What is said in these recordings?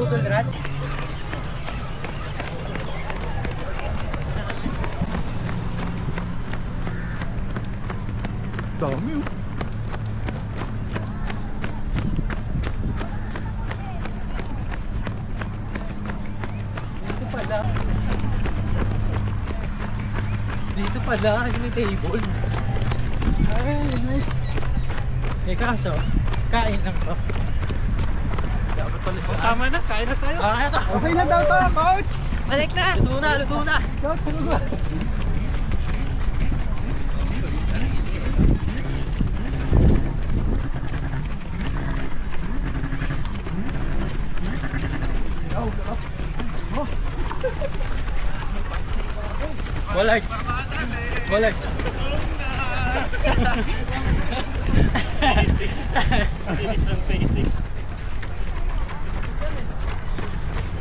budol rat. Dami oh. Dito pala. Dito pala, yung may table. Ay, nice. Eh kaso, kain lang to. Dapat pala siya. Tama na, kain na tayo. Kain na to. Okay na daw to, coach. Balik na! Luto na, luto na. Coach, ano ba? Walay. Walay. Basic. Bilis ng basic.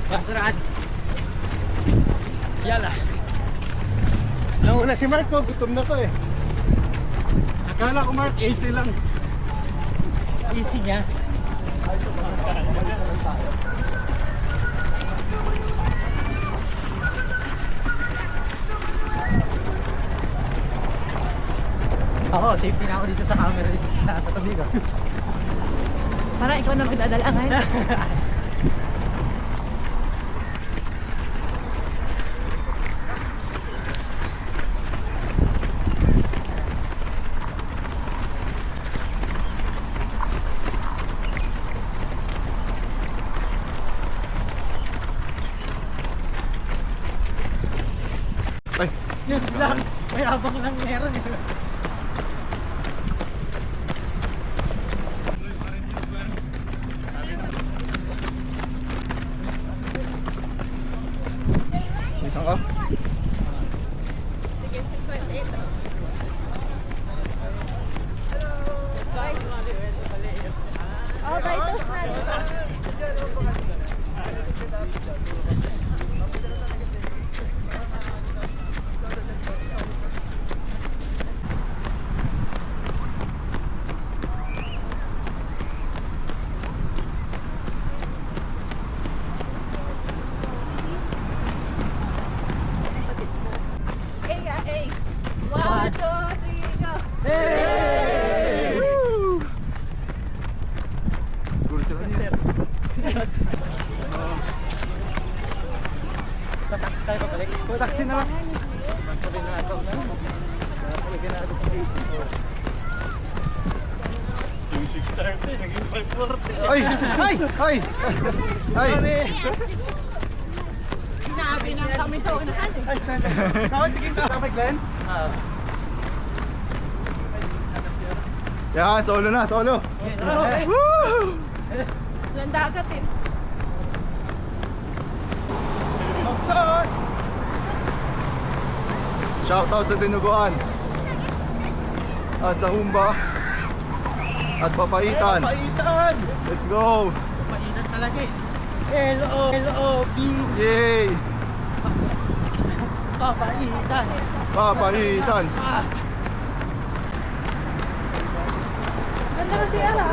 Basurahan. Yala. Nauna si Mark ko, gutom na to eh. Akala ko Mark, AC lang. Easy niya. Ako, safety na ako dito sa camera dito sa tabi ko. Parang ikaw na magdadalangan. Ay, Yun lang. May abang lang meron. isang ka? Oh, Titus na. Hey. 1, 2, 3, go! Hey! Woo! Gulo sila niya. Taxi tayo pabalik. Taxi na lang. Pabinasaw na. Palagyan natin sa basic. Yung 630, naging 540. Ay! Ay! Ay! Ay! Sinabi na kami sa unahan eh. Ay! Kawin, sige ka. Kapag Glenn? Yan, solo na, solo. Woo! Walang dagat eh. Outside! Shoutout sa Dinuguan at sa Humba at Papaitan. Papaitan! Let's go! Mainat talaga eh. L-O-L-O-B. Yay! Papaitan. Papaitan. Ganda kasi ala.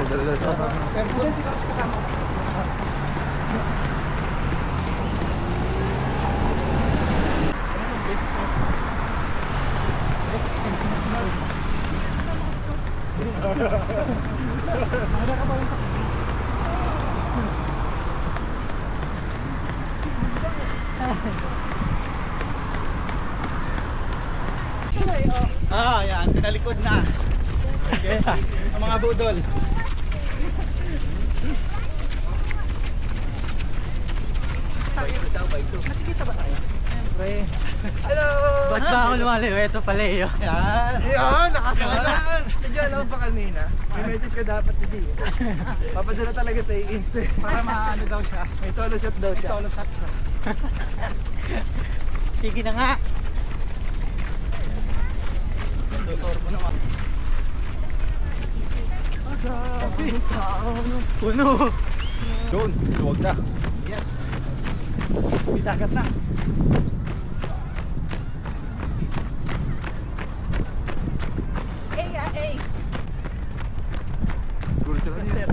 Yan. Pinalikod na. Okay. Ang mga budol. Nakikita ba tayo? Siyempre. Hello! Ba't ba ako lumalayo? Ito pala eh. Yan. Yan, nakasalan. Hindi alam pa kanina. May message ka dapat hindi. Papadala talaga sa Insta para maano daw siya. May solo shot daw siya. Solo shot siya. Sige na nga. Tutor ko naman. Puno. Doon, huwag na. Yes. May dagat na. Hey. Gulo sila niya.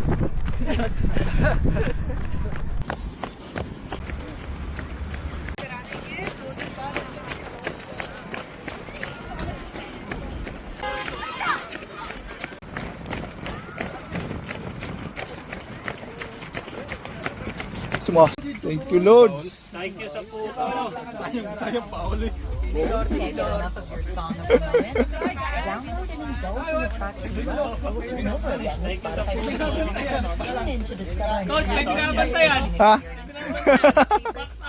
Thank you, Lord. Thank you sa puto. Can't get enough of your song of the moment? Download and indulge in the tracks you love over and over again with Spotify Premium. Tune in to discover new music Ha? experience.